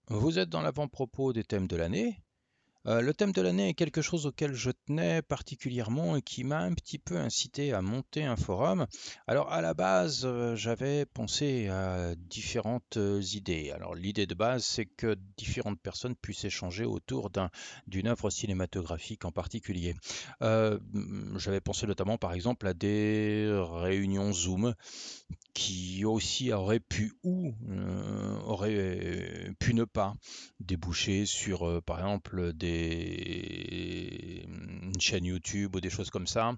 Vous êtes dans l'avant-propos des thèmes de l'année. Le thème de l'année est quelque chose auquel je tenais particulièrement et qui m'a un petit peu incité à monter un forum. Alors à la base, j'avais pensé à différentes idées. Alors l'idée de base, c'est que différentes personnes puissent échanger autour d'une œuvre cinématographique en particulier. J'avais pensé notamment par exemple à des réunions Zoom qui aussi aurait pu ou aurait pu ne pas déboucher sur, par exemple, une chaîne YouTube ou des choses comme ça.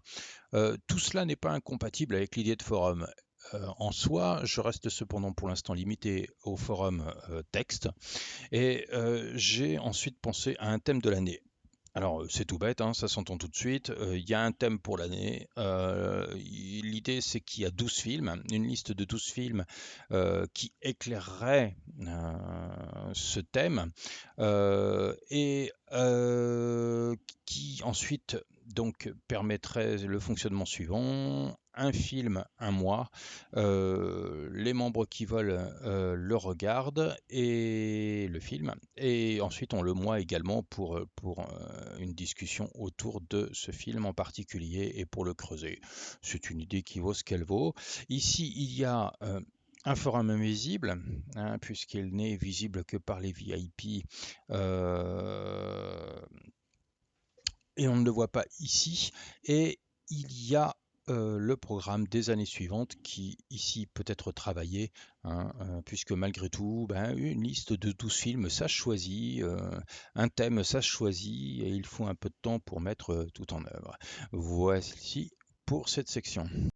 Tout cela n'est pas incompatible avec l'idée de forum. En soi, je reste cependant pour l'instant limité au forum texte et j'ai ensuite pensé à un thème de l'année. Alors, c'est tout bête, hein, ça s'entend tout de suite. Il y a un thème pour l'année. L'idée, c'est qu'il y a 12 films, une liste de 12 films qui éclaireraient ce thème et qui ensuite donc permettrait le fonctionnement suivant. Un film, un mois. Les membres qui veulent le regardent et le film. Et ensuite, on le mois également pour une discussion autour de ce film en particulier et pour le creuser. C'est une idée qui vaut ce qu'elle vaut. Ici, il y a un forum invisible, hein, puisqu'il n'est visible que par les VIP, et on ne le voit pas ici. Et il y a le programme des années suivantes qui ici peut être travaillé, hein, puisque malgré tout, ben, une liste de 12 films, ça se choisit, un thème, ça se choisit, et il faut un peu de temps pour mettre tout en œuvre. Voici pour cette section.